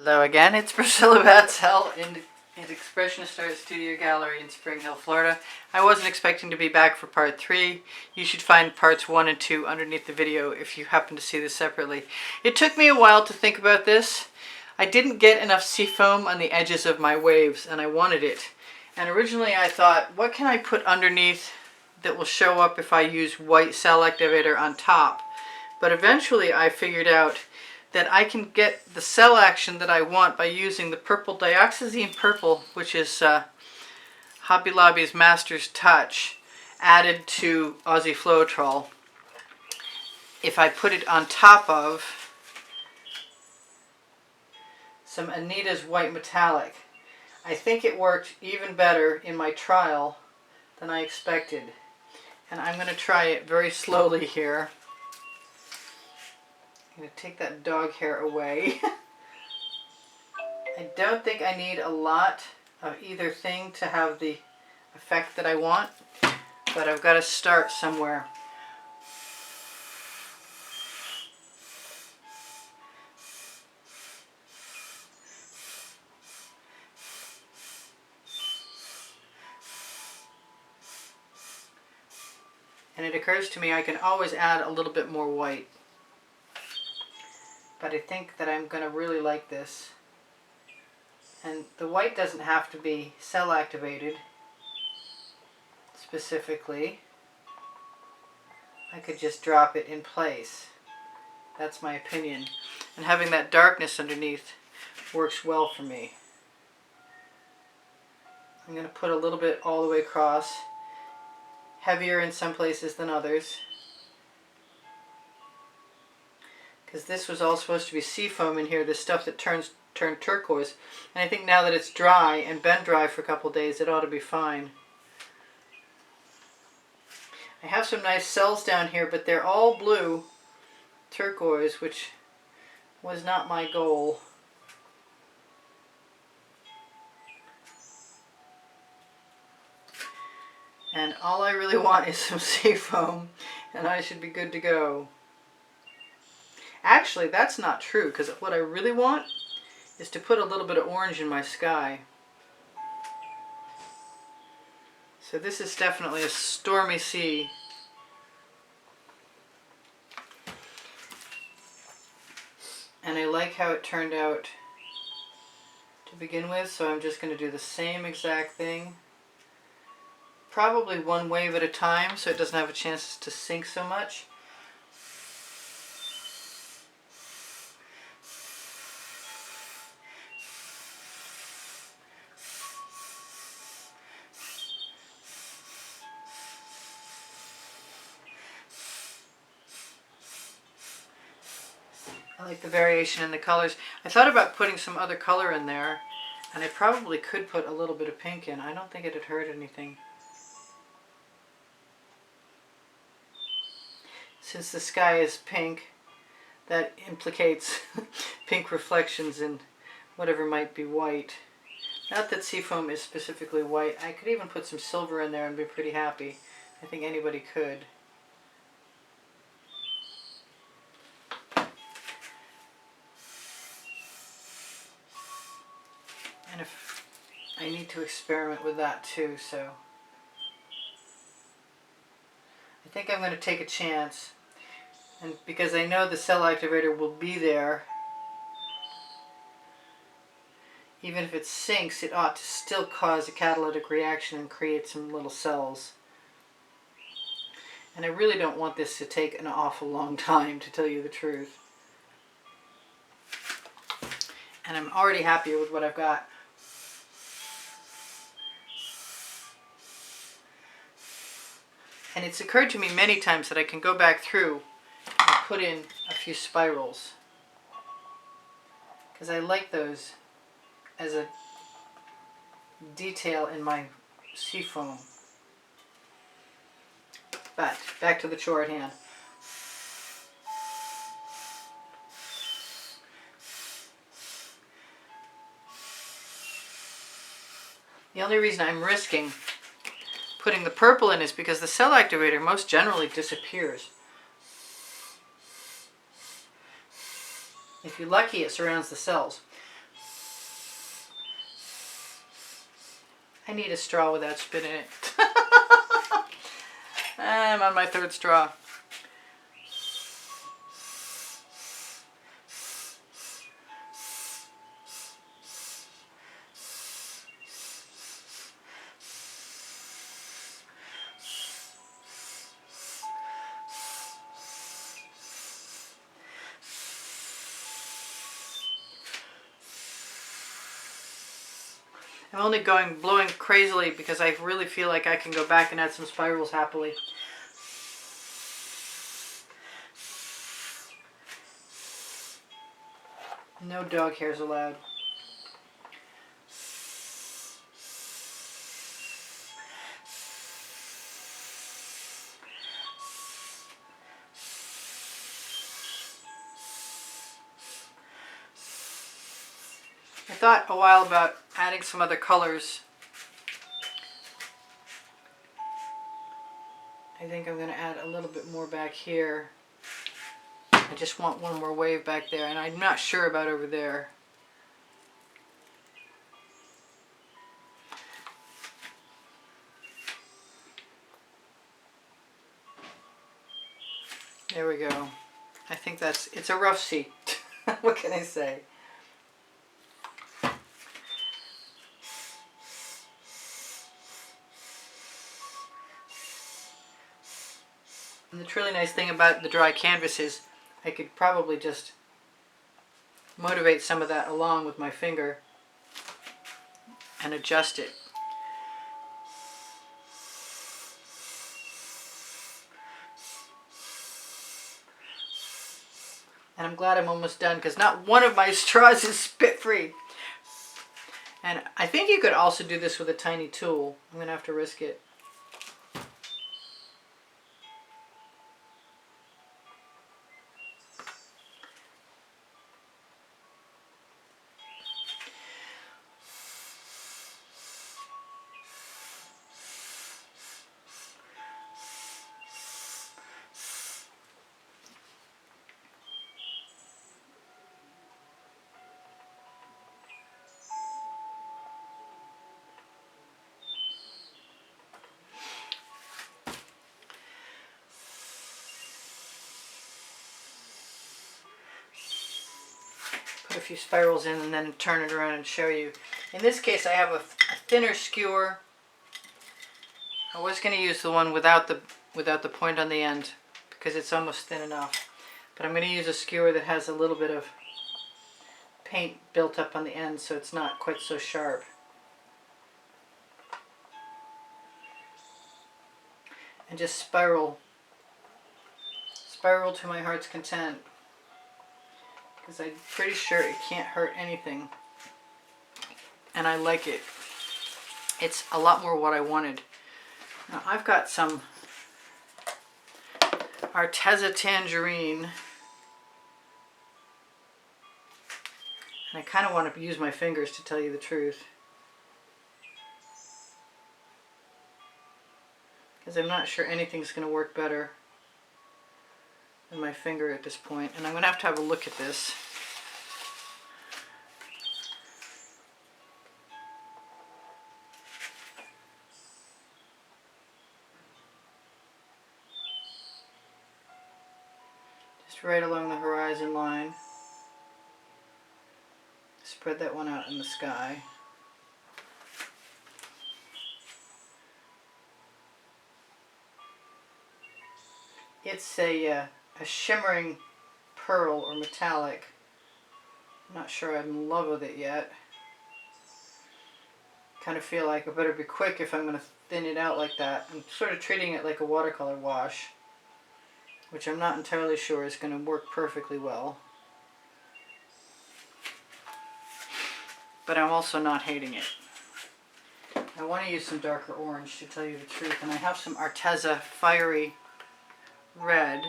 Hello again, it's Priscilla Batzell in Expressionist Art Studio Gallery in Spring Hill, Florida. I wasn't expecting to be back for part 3. You should find parts 1 and 2 underneath the video if you happen to see this separately. It took me a while to think about this. I didn't get enough seafoam on the edges of my waves and I wanted it. And originally I thought, what can I put underneath that will show up if I use white cell activator on top? But eventually I figured out that I can get the cell action that I want by using the purple dioxazine purple, which is Hobby Lobby's Master's Touch, added to Aussie Floetrol. If I put it on top of some Anita's White Metallic, I think it worked even better in my trial than I expected. And I'm going to try it very slowly here. I'm going to take that dog hair away. I don't think I need a lot of either thing to have the effect that I want, but I've got to start somewhere. And it occurs to me I can always add a little bit more white. But I think that I'm going to really like this. And the white doesn't have to be cell activated specifically. I could just drop it in place. That's my opinion. And having that darkness underneath works well for me. I'm going to put a little bit all the way across. Heavier in some places than others. Because this was all supposed to be seafoam in here, this stuff that turned turquoise. And I think now that it's dry and been dry for a couple of days, it ought to be fine. I have some nice cells down here, but they're all blue turquoise, which was not my goal. And all I really want is some seafoam, and I should be good to go. Actually, that's not true, because what I really want is to put a little bit of orange in my sky. So this is definitely a stormy sea. And I like how it turned out to begin with, so I'm just going to do the same exact thing. Probably one wave at a time, so it doesn't have a chance to sink so much. I like the variation in the colors. I thought about putting some other color in there, and I probably could put a little bit of pink in. I don't think it'd hurt anything. Since the sky is pink, that implicates pink reflections in whatever might be white. Not that seafoam is specifically white. I could even put some silver in there and be pretty happy. I think anybody could. And if I need to experiment with that too, so I think I'm going to take a chance. And because I know the cell activator will be there, even if it sinks, it ought to still cause a catalytic reaction and create some little cells. And I really don't want this to take an awful long time, to tell you the truth. And I'm already happy with what I've got. And it's occurred to me many times that I can go back through and put in a few spirals, because I like those as a detail in my seafoam. But back to the chore at hand. The only reason I'm risking putting the purple in is because the cell activator most generally disappears. If you're lucky, it surrounds the cells. I need a straw without spit in it. I'm on my third straw. I'm only blowing crazily because I really feel like I can go back and add some spirals happily. No dog hairs allowed. I thought a while about adding some other colors. I think I'm going to add a little bit more back here. I just want one more wave back there, and I'm not sure about over there. There we go. I think it's a rough sea. What can I say? And the really nice thing about the dry canvas is I could probably just motivate some of that along with my finger and adjust it. And I'm glad I'm almost done because not one of my straws is spit free. And I think you could also do this with a tiny tool. I'm going to have to risk it. Put a few spirals in and then turn it around and show you. In this case I have a thinner skewer. I was going to use the one without the point on the end because it's almost thin enough. But I'm going to use a skewer that has a little bit of paint built up on the end so it's not quite so sharp. And just spiral to my heart's content. Because I'm pretty sure it can't hurt anything. And I like it. It's a lot more what I wanted. Now I've got some Arteza tangerine. And I kind of want to use my fingers to tell you the truth. Because I'm not sure anything's going to work better than my finger at this point. And I'm going to have a look at this. Just right along the horizon line. Spread that one out in the sky. It's a shimmering pearl or metallic. I'm not sure I'm in love with it yet. Kind of feel like I better be quick if I'm going to thin it out like that. I'm sort of treating it like a watercolor wash, which I'm not entirely sure is going to work perfectly well. But I'm also not hating it. I want to use some darker orange to tell you the truth, and I have some Arteza Fiery Red,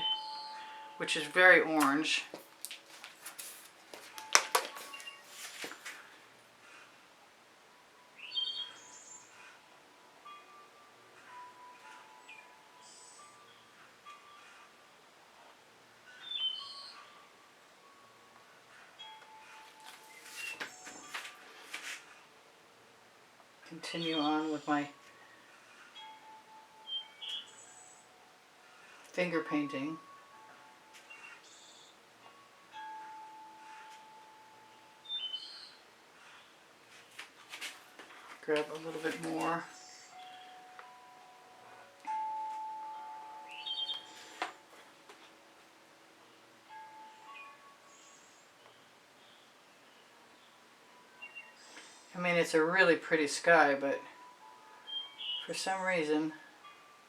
which is very orange. continue on with my finger painting. Grab a little bit more. I mean, it's a really pretty sky, but for some reason,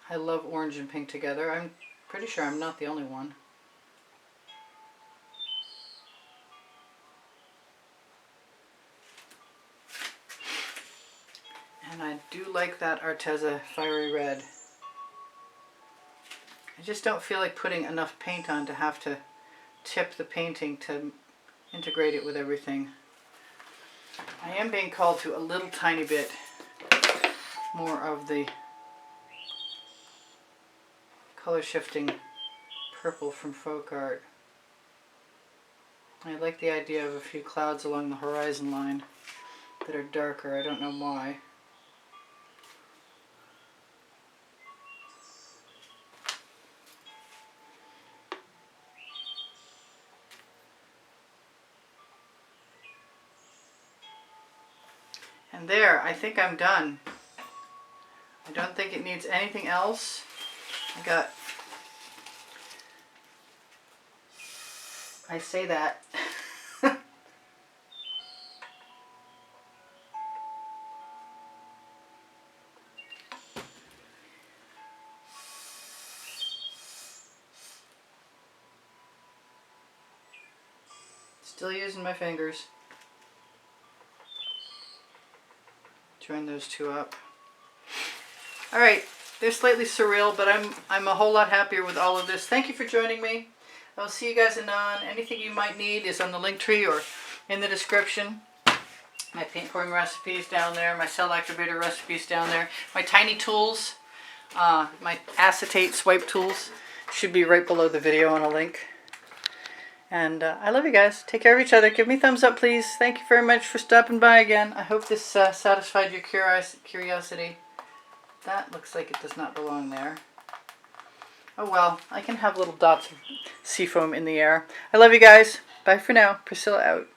I love orange and pink together. I'm pretty sure I'm not the only one. And I do like that Arteza Fiery Red. I just don't feel like putting enough paint on to have to tip the painting to integrate it with everything. I am being called to a little tiny bit more of the color shifting purple from folk art. I like the idea of a few clouds along the horizon line that are darker. I don't know why. And there, I think I'm done. I don't think it needs anything else. I say that. Still using my fingers. Join those two up. Alright, they're slightly surreal, but I'm a whole lot happier with all of this. Thank you for joining me. I'll see you guys anon. Anything you might need is on the link tree or in the description. My paint pouring recipes down there, my cell activator recipes down there, my tiny tools, my acetate swipe tools should be right below the video on a link. And I love you guys. Take care of each other. Give me a thumbs up, please. Thank you very much for stopping by again. I hope this satisfied your curiosity. That looks like it does not belong there. Oh well, I can have little dots of seafoam in the air. I love you guys. Bye for now. Priscilla out.